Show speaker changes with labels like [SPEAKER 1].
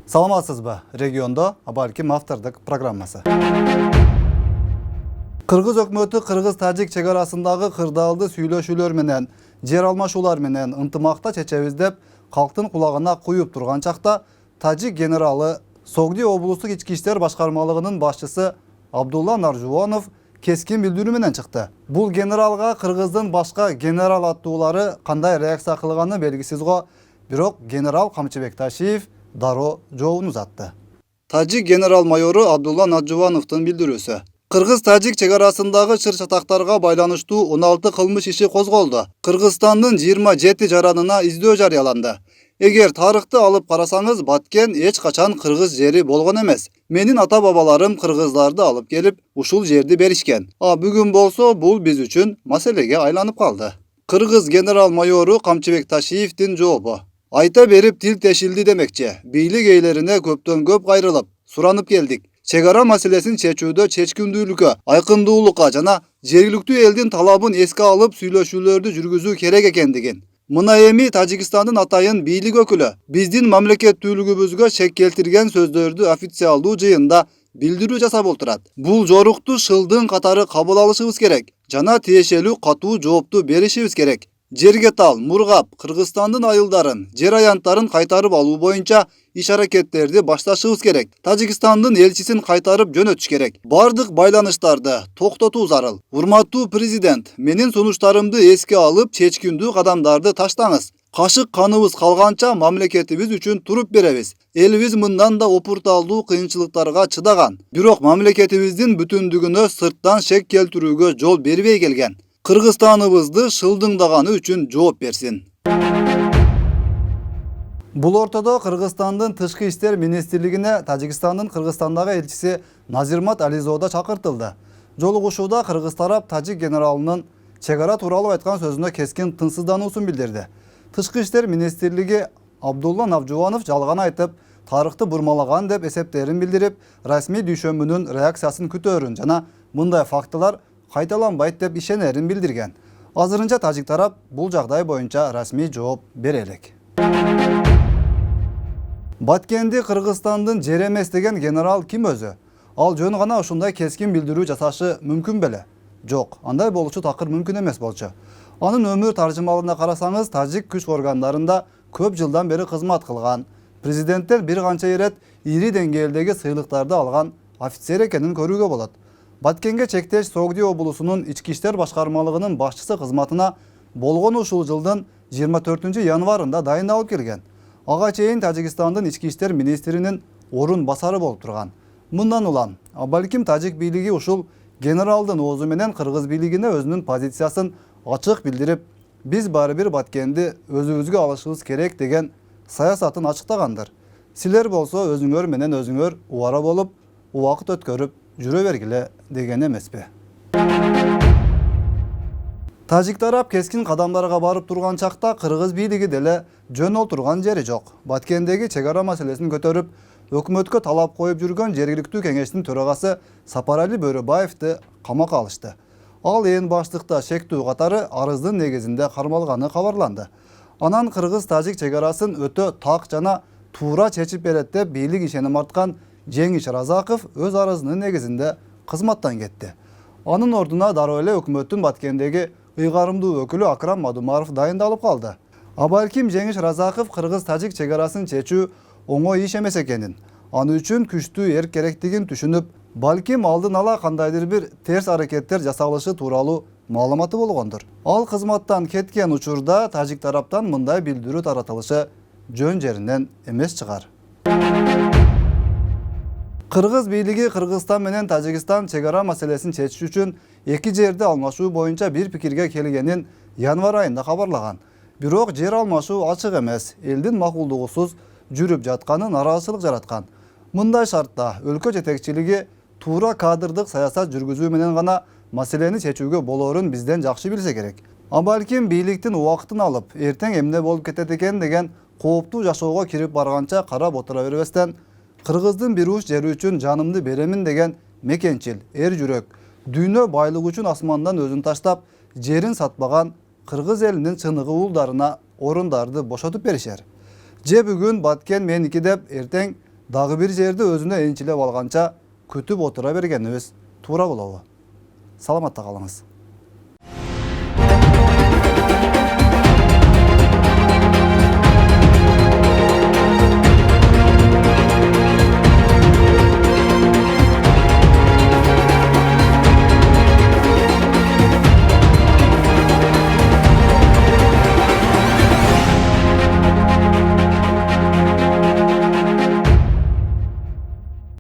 [SPEAKER 1] Саламатсызбы? Регионда балким автордук программасы. Кыргыз өкмөтү кыргыз-тажик чек арасындагы кырдаалды сүйлөшүүлөр менен, жер алмашуулар менен ынтымакта чечебиз деп калктын кулагына куюп турган чакта тажик генералы Согди облустук ички иштер башкармалыгынын башчысы Абдулла Наржубанов кескин билдирүү менен чыкты. Бул генералга кыргыздын башка генерал аттуулары кандай реакция кылганы белгисиз го, бирок генерал Камчыбек Ташиев дароо жообун узатты. Тажик генерал-майору Абдулла Наржубановдун билдирүүсү. Кыргыз-тажик чек арасындагы чыр-чатактарга байланыштуу 16 кылмыш иши козголду. Кыргызстандын 27 жаранына издөө жарыяланды. Эгер тарыхты алып карасаңыз, Баткен эч качан кыргыз жери болгон эмес. Менин ата-бабаларым кыргыздарды алып келип, ушул жерди беришкен. Бүгүн болсо бул биз үчүн маселеге айланып калды. Кыргыз генерал-майору Камчыбек Ташиевдин жообу. Айта берип тил тешилди демекчи. Бийлик ээлерине көптөн көп кайрылып, суранып келдик. Чек ара маселесин чечүүдө чечкиндүүлүккө, айкындуулукка жана жергиликтүү элдин талабын эске алып сүйлөшүүлөрдү жүргүзүү керек экендигин. Мына эми Тажикстандын атайын бийлик өкүлү биздин мамлекеттүүлүгүбүзгө шек келтирген сөздөрдү официалдуу жыйында билдирүү жасап отурат. Бул жорукту шылдың катары кабыл алышыбыз керек жана тиешелүү катуу жоопту беришибиз керек. Жерге тал, мургап, Кыргызстандын айылдарын, жер аянттарын кайтарып алуу боюнча иш-аракеттерди башташыбыз керек. Тажикстандын элчисин кайтарып жөнөтүш керек. Бардык байланыштарды токтотуу зарыл. Урматтуу президент, менин сунуштарымды эске алып, чечкиндүү кадамдарды таштаңыз. Кашык каныбыз калганча мамлекетибиз үчүн туруп беребиз. Элибиз мындан да опурталдуу кыйынчылыктарга чыдаган. Бирок мамлекетибиздин бүтүндүгүнө сырттан шек келтирүүгө жол бербей келген. Кыргызстаныбызды шылдыңдаганы үчүн жооп берсин. Бул ортодо Кыргызстандын тышкы иштер министрлигине Тажикстандын Кыргызстандагы элчиси Назирмат Ализода чакыртылды. Жолугушууда кыргыз тарап тажик генералынын чек ара тууралуу айткан сөзүнө кескин тынчсыздануусун билдирди. Тышкы иштер министрлиги Абдулла Наржубанов жалган айтып, тарыхты бурмалаган деп эсептерин билдирип, расмий дүйшөмүнүн реакциясын күтөөрүн жана мындай фактылар кайталанбайт деп ишенерин билдирген. Азырынча тажик тарап бул жагдай боюнча расмий жооп бере элек. Баткенди Кыргызстандын жери эмес деген генерал ким өзү? Ал жөн гана ушундай кескин билдирүү жасашы мүмкүн беле? Жок, андай болушу такыр мүмкүн эмес болчу. Анын өмүр таржымалына карасаңыз, тажик күч органдарында көп жылдан бери кызмат кылган, президенттен бир канча ирет ири деңгээлдеги сыйлыктарды алган офицер экенин көрүүгө болот. Баткенге чектеш Согди облусунун ички иштер башкармалыгынын башчысы кызматына болгон ушул жылдын 24 январында дайындалып келген. Ага чейин Тажикстандын ички иштер министринин орун басары болуп турган. Мындан улам, балким тажик бийлиги ушул генералдын оозу менен кыргыз бийлигине өзүнүн позициясын ачык билдирип, биз баары бир Баткенди өзүбүзгө алышыбыз керек деген саясатын ачыктагандыр. Силер болсо өзүңөр менен өзүңөр убара болуп, убакыт өткөрүп жүрө бергиле деген эмеспи? Тажик тарап кескин кадамдарга барып турган чакта кыргыз бийлиги деле жөн отурган жери жок. Баткендеги чек ара маселесин көтөрүп, өкмөткө талап коюп жүргөн жергиликтүү кеңештин төрагасы Сапарали Бөрөбаевди камакка алышты. Ал ээн баштыкта шектүү катары арыздын негизинде кармалганы кабарланды. Анан кыргыз-тажик чек арасын өтө так жана туура чечип берет деп бийлик ишеним арткан Жеңиш Разаков өз арызынын негизинде кызматтан кетти. Анын ордуна дароо эле өкмөттүн Баткендеги ыйгарымдуу өкүлү Акрам Мадумаров дайындалып калды. Балким Жеңиш Разаков кыргыз-тажик чек арасын чечүү оңой иш эмес экенин, аны үчүн күчтүү эрк керектигин түшүнүп, балким алдын ала кандайдыр бир терс аракеттер жасалышы тууралуу маалыматы болгондур. Ал кызматтан кеткен учурда тажик тараптан мындай билдирүү таратылышы жөн жеринен эмес чыгар. Кыргыз бийлиги Кыргызстан менен Тажикстан чек ара маселесин чечиш үчүн эки жерди алмашуу боюнча бир пикирге келгенин январь айында кабарлаган. Бирок жер алмашуу ачык эмес, элдин макулдугусуз жүрүп жатканы нараазычылык жараткан. Мындай шартта өлкө жетекчилиги туура кадрдык саясат жүргүзүү менен гана маселени чечүүгө болоорун бизден жакшы билсе керек. Балким бийликтин убактын алып, эртең эмне болуп кетет экен деген кооптуу жашоого кирип барганча карап отура бербестен, кыргыздын бир уч жери үчүн жанымды беремин деген мекенчил, эр жүрөк, дүйнө байлык үчүн асмандан өзүн таштап, жерин сатпаган кыргыз элинин чыныгы уулдарына орундарды бошотуп беришер. Же бүгүн Баткен меники деп, эртең дагы бир жерди өзүнө энчилеп алганча күтүп отура бергенибиз туура болобу? Саламатта калыңыз.